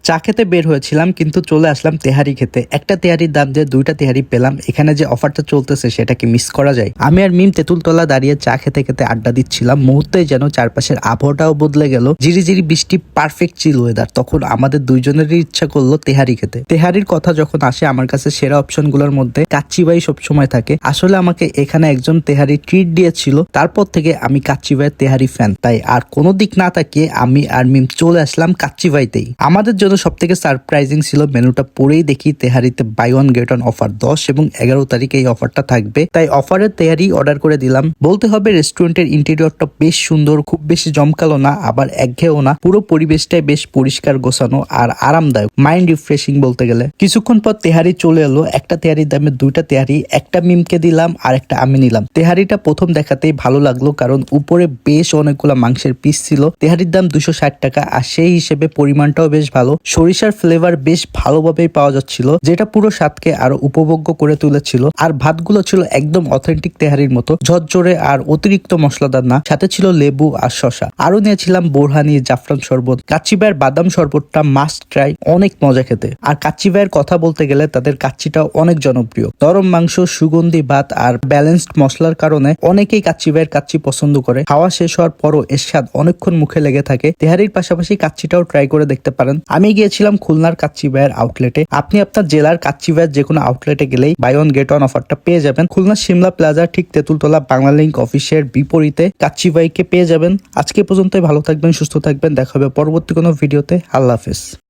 চা খেতে বের হয়েছিলাম কিন্তু চলে আসলাম তেহারি খেতে। একটা তেহারির দাম দিয়ে দুইটা তেহারি পেলাম। এখানে যে অফারটা চলতেছে সেটা কি মিস করা যায়? আমি আর মিম তেঁতুলতলা দাঁড়িয়ে চা খেতে খেতে আড্ডা দিচ্ছিলাম। মুহূর্তে যেন চারপাশের আবহাওয়াটাও বদলে গেল। ঝিরিঝিরি বৃষ্টি, পারফেক্ট চিল ওয়েদার। তখন আমাদের দুইজনেরই ইচ্ছা করলো তেহারি খেতে। তেহারির কথা যখন আসে আমার কাছে সেরা অপশন গুলোর মধ্যে কাচ্চিবাই সবসময় থাকে। আসলে আমাকে এখানে একজন তেহারি ট্রিট দিয়েছিল, তারপর থেকে আমি কাচ্চিবাইয়ের তেহারি ফ্যান। তাই আর কোনো দিক না তাকিয়ে আমি আর মিম চলে আসলাম কাচ্চিবাইতেই। আমাদের জন্য সব থেকে সারপ্রাইজিং ছিল মেনুটা পড়েই দেখি তেহারিতে buy one get one offer. 10 এবং 11 তারিখে এই অফারটা থাকবে, তাই অফারের তেহারি অর্ডার করে দিলাম। বলতে হবে রেস্টুরেন্টের ইন্টেরিয়রটা বেশ সুন্দর, খুব বেশি জমকালো না আবার একঘেয়েও না। পুরো পরিবেশটাই বেশ পরিষ্কার, গোছানো আর আরামদায়ক, মাইন্ড রিফ্রেশিং বলতে গেলে। কিছুক্ষণ পর তেহারি চলে এলো। একটা তেহারির দামে দুইটা তেহারি, একটা মিমকে দিলাম আর একটা আমি নিলাম। তেহারিটা প্রথম দেখাতেই ভালো লাগলো কারণ উপরে বেশ অনেকগুলা মাংসের পিস ছিল। তেহারির দাম 260 টাকা আর সেই হিসেবে পরিমাণটাও বেশ ভালো। সরিষার ফ্লেভার বেশ ভালোভাবেই পাওয়া যাচ্ছিল, যেটা পুরো স্বাদকে আরো উপভোগ্য করে তুলেছিল। আর ভাতগুলো ছিল একদম অথেন্টিক তেহারির মতো, ঝরঝরে আর অতিরিক্ত মশলাদার না। সাথে ছিল লেবু আর শসা। আরো নিয়েছিলাম বোরহানি, জাফরান শরবত। কাচ্চিবাইয়ের বাদাম শরবতটা মাস্ট ট্রাই, অনেক মজা খেতে। আর কাচ্চিবাইয়ের কথা বলতে গেলে তাদের কাচ্চিটাও অনেক জনপ্রিয়। নরম মাংস, সুগন্ধি ভাত আর ব্যালেন্সড মশলার কারণে অনেকেই কাচ্চিবাইয়ের কাচ্চি পছন্দ করে। খাওয়া শেষ হওয়ার পরও এর স্বাদ অনেকক্ষণ মুখে লেগে থাকে। তেহারির পাশাপাশি কাচ্চিটাও ট্রাই করে দেখতে পারেন। আমি গিয়েছিলাম খুলনার কাচ্চিবাইয়ের আউটলেটে। আপনি আপনার জেলার কাচ্চিবাইয়ের যে কোনো আউটলেটে গেলেই বাই ওয়ান গেট ওয়ান অফারটা পেয়ে যাবেন। খুলনা সিমলা প্লাজা ঠিক তেঁতুলতলা বাংলালিংক অফিসের বিপরীতে কাচ্চিবাইকে পেয়ে যাবেন। আজকে পর্যন্তই। ভালো থাকবেন, সুস্থ থাকবেন। দেখা হবে পরবর্তী কোনো ভিডিওতে। আল্লাহ হাফেজ।